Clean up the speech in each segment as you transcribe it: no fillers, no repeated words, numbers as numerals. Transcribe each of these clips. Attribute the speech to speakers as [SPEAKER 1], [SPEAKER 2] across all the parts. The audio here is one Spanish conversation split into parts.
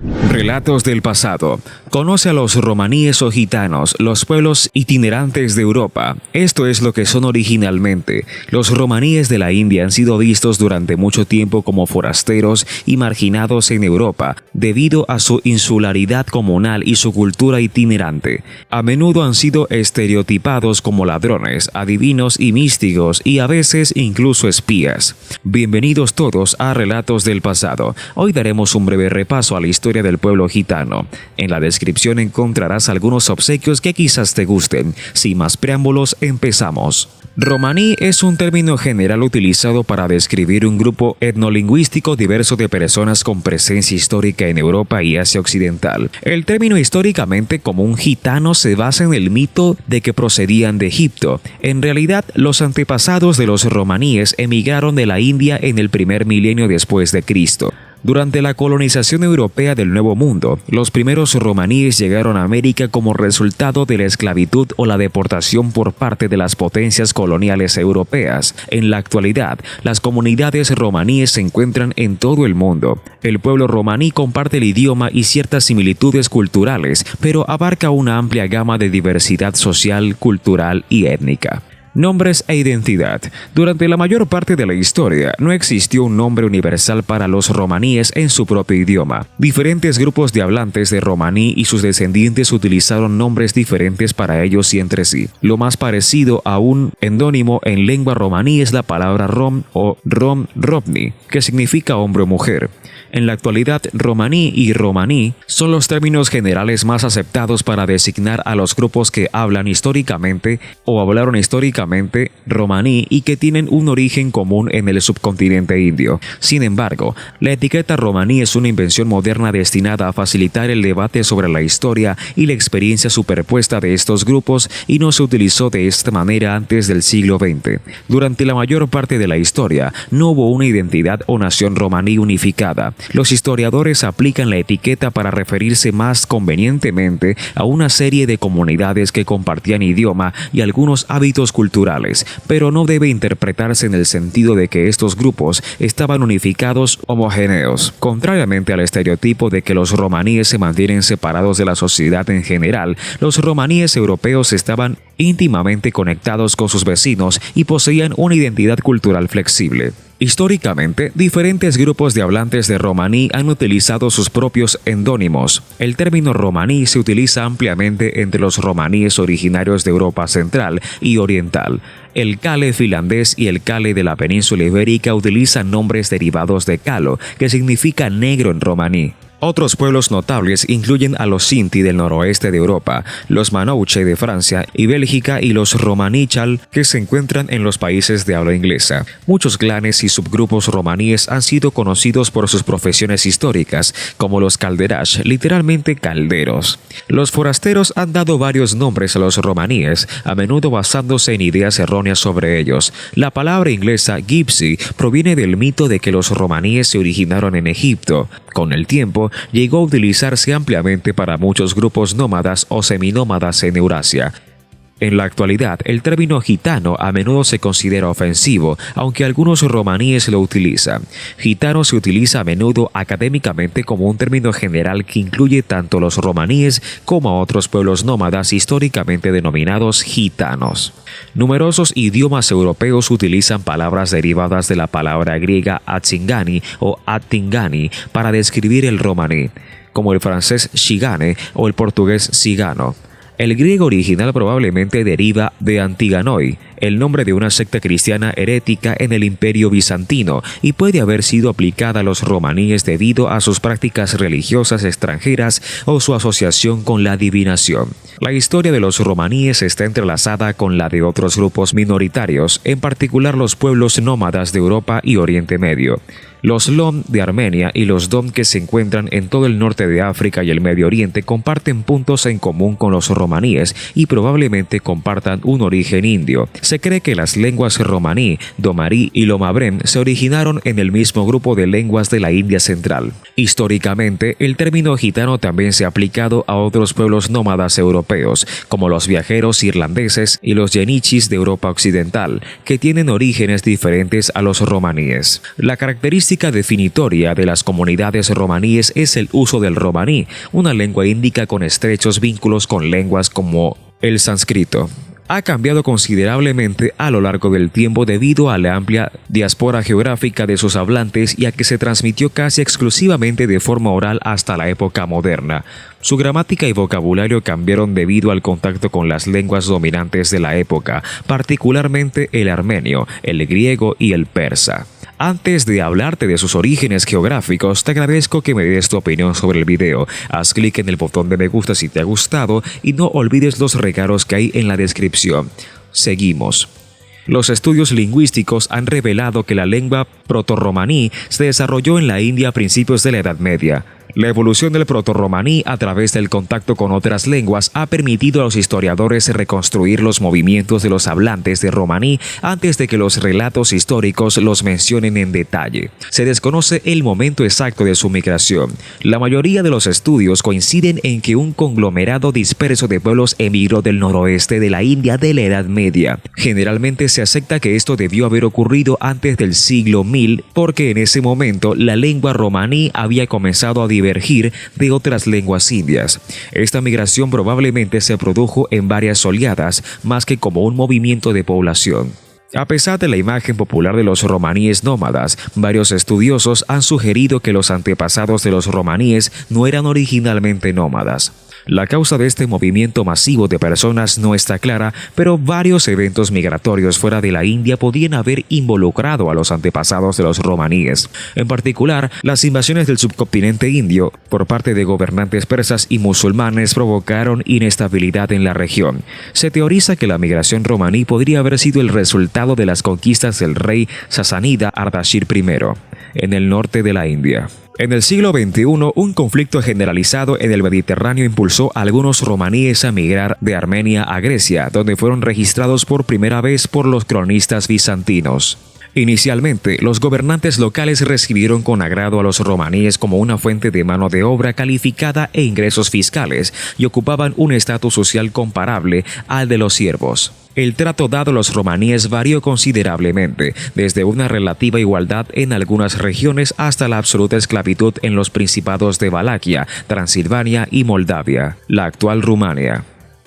[SPEAKER 1] Relatos del pasado. Conoce a los romaníes o gitanos, los pueblos itinerantes de Europa. Esto es lo que son originalmente. Los romaníes de la India han sido vistos durante mucho tiempo como forasteros y marginados en Europa, debido a su insularidad comunal y su cultura itinerante. A menudo han sido estereotipados como ladrones, adivinos y místicos, y a veces incluso espías. Bienvenidos todos a Relatos del pasado. Hoy daremos un breve repaso a la historia del pueblo gitano. En la descripción encontrarás algunos obsequios que quizás te gusten. Sin más preámbulos, empezamos. Romaní es un término general utilizado para describir un grupo etnolingüístico diverso de personas con presencia histórica en Europa y Asia Occidental. El término históricamente común gitano se basa en el mito de que procedían de Egipto. En realidad, los antepasados de los romaníes emigraron de la India en el primer milenio después de Cristo. Durante la colonización europea del Nuevo Mundo, los primeros romaníes llegaron a América como resultado de la esclavitud o la deportación por parte de las potencias coloniales europeas. En la actualidad, las comunidades romaníes se encuentran en todo el mundo. El pueblo romaní comparte el idioma y ciertas similitudes culturales, pero abarca una amplia gama de diversidad social, cultural y étnica. Nombres e identidad. Durante la mayor parte de la historia, no existió un nombre universal para los romaníes en su propio idioma. Diferentes grupos de hablantes de romaní y sus descendientes utilizaron nombres diferentes para ellos y entre sí. Lo más parecido a un endónimo en lengua romaní es la palabra rom o rom-rovni, que significa hombre o mujer. En la actualidad, romaní y romaní son los términos generales más aceptados para designar a los grupos que hablan históricamente o hablaron históricamente romaní y que tienen un origen común en el subcontinente indio. Sin embargo, la etiqueta romaní es una invención moderna destinada a facilitar el debate sobre la historia y la experiencia superpuesta de estos grupos y no se utilizó de esta manera antes del siglo XX. Durante la mayor parte de la historia, no hubo una identidad o nación romaní unificada. Los historiadores aplican la etiqueta para referirse más convenientemente a una serie de comunidades que compartían idioma y algunos hábitos culturales, pero no debe interpretarse en el sentido de que estos grupos estaban unificados homogéneos. Contrariamente al estereotipo de que los romaníes se mantienen separados de la sociedad en general, los romaníes europeos estaban íntimamente conectados con sus vecinos y poseían una identidad cultural flexible. Históricamente, diferentes grupos de hablantes de romaní han utilizado sus propios endónimos. El término romaní se utiliza ampliamente entre los romaníes originarios de Europa Central y Oriental. El cale finlandés y el cale de la península ibérica utilizan nombres derivados de calo, que significa negro en romaní. Otros pueblos notables incluyen a los Sinti del noroeste de Europa, los Manouche de Francia y Bélgica y los Romanichal que se encuentran en los países de habla inglesa. Muchos clanes y subgrupos romaníes han sido conocidos por sus profesiones históricas, como los calderash, literalmente calderos. Los forasteros han dado varios nombres a los romaníes, a menudo basándose en ideas erróneas sobre ellos. La palabra inglesa gypsy proviene del mito de que los romaníes se originaron en Egipto. Con el tiempo, llegó a utilizarse ampliamente para muchos grupos nómadas o seminómadas en Eurasia. En la actualidad, el término gitano a menudo se considera ofensivo, aunque algunos romaníes lo utilizan. Gitano se utiliza a menudo académicamente como un término general que incluye tanto los romaníes como a otros pueblos nómadas históricamente denominados gitanos. Numerosos idiomas europeos utilizan palabras derivadas de la palabra griega atzingani o attingani para describir el romaní, como el francés shigane o el portugués cigano. El griego original probablemente deriva de Antiganoi, el nombre de una secta cristiana herética en el Imperio Bizantino, y puede haber sido aplicada a los romaníes debido a sus prácticas religiosas extranjeras o su asociación con la adivinación. La historia de los romaníes está entrelazada con la de otros grupos minoritarios, en particular los pueblos nómadas de Europa y Oriente Medio. Los Lom de Armenia y los Dom que se encuentran en todo el norte de África y el Medio Oriente comparten puntos en común con los romaníes y probablemente compartan un origen indio. Se cree que las lenguas romaní, domarí y lomabrem se originaron en el mismo grupo de lenguas de la India central. Históricamente, el término gitano también se ha aplicado a otros pueblos nómadas europeos, como los viajeros irlandeses y los yenichis de Europa Occidental, que tienen orígenes diferentes a los romaníes. La característica característica definitoria de las comunidades romaníes es el uso del romaní, una lengua índica con estrechos vínculos con lenguas como el sánscrito. Ha cambiado considerablemente a lo largo del tiempo debido a la amplia diáspora geográfica de sus hablantes y a que se transmitió casi exclusivamente de forma oral hasta la época moderna. Su gramática y vocabulario cambiaron debido al contacto con las lenguas dominantes de la época, particularmente el armenio, el griego y el persa. Antes de hablarte de sus orígenes geográficos, te agradezco que me des tu opinión sobre el video. Haz clic en el botón de me gusta si te ha gustado y no olvides los regalos que hay en la descripción. Seguimos. Los estudios lingüísticos han revelado que la lengua protorromaní se desarrolló en la India a principios de la Edad Media. La evolución del protorromaní a través del contacto con otras lenguas ha permitido a los historiadores reconstruir los movimientos de los hablantes de romaní antes de que los relatos históricos los mencionen en detalle. Se desconoce el momento exacto de su migración. La mayoría de los estudios coinciden en que un conglomerado disperso de pueblos emigró del noroeste de la India de la Edad Media. Generalmente se acepta que esto debió haber ocurrido antes del siglo 1000 porque en ese momento la lengua romaní había comenzado a divergir de otras lenguas indias. Esta migración probablemente se produjo en varias oleadas, más que como un movimiento de población. A pesar de la imagen popular de los romaníes nómadas, varios estudiosos han sugerido que los antepasados de los romaníes no eran originalmente nómadas. La causa de este movimiento masivo de personas no está clara, pero varios eventos migratorios fuera de la India podían haber involucrado a los antepasados de los romaníes. En particular, las invasiones del subcontinente indio por parte de gobernantes persas y musulmanes provocaron inestabilidad en la región. Se teoriza que la migración romaní podría haber sido el resultado de las conquistas del rey sasánida Ardashir I en el norte de la India. En el siglo XXI, un conflicto generalizado en el Mediterráneo impulsó a algunos romaníes a migrar de Armenia a Grecia, donde fueron registrados por primera vez por los cronistas bizantinos. Inicialmente, los gobernantes locales recibieron con agrado a los romaníes como una fuente de mano de obra calificada e ingresos fiscales y ocupaban un estatus social comparable al de los siervos. El trato dado a los romaníes varió considerablemente, desde una relativa igualdad en algunas regiones hasta la absoluta esclavitud en los principados de Valaquia, Transilvania y Moldavia, la actual Rumania.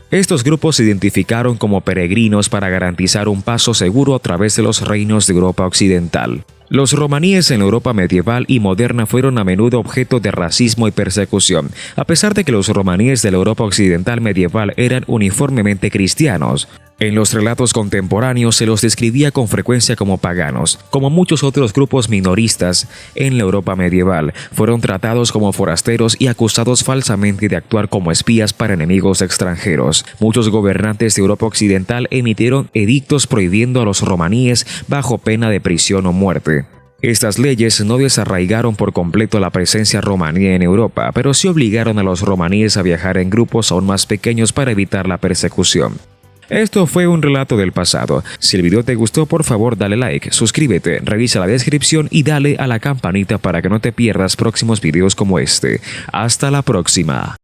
[SPEAKER 1] Estos grupos se identificaron como peregrinos para garantizar un paso seguro a través de los reinos de Europa Occidental. Los romaníes en Europa medieval y moderna fueron a menudo objeto de racismo y persecución, a pesar de que los romaníes de la Europa Occidental medieval eran uniformemente cristianos. En los relatos contemporáneos se los describía con frecuencia como paganos. Como muchos otros grupos minoristas en la Europa medieval, fueron tratados como forasteros y acusados falsamente de actuar como espías para enemigos extranjeros. Muchos gobernantes de Europa Occidental emitieron edictos prohibiendo a los romaníes bajo pena de prisión o muerte. Estas leyes no desarraigaron por completo la presencia romaní en Europa, pero sí obligaron a los romaníes a viajar en grupos aún más pequeños para evitar la persecución. Esto fue un relato del pasado. Si el video te gustó, por favor dale like, suscríbete, revisa la descripción y dale a la campanita para que no te pierdas próximos videos como este. Hasta la próxima.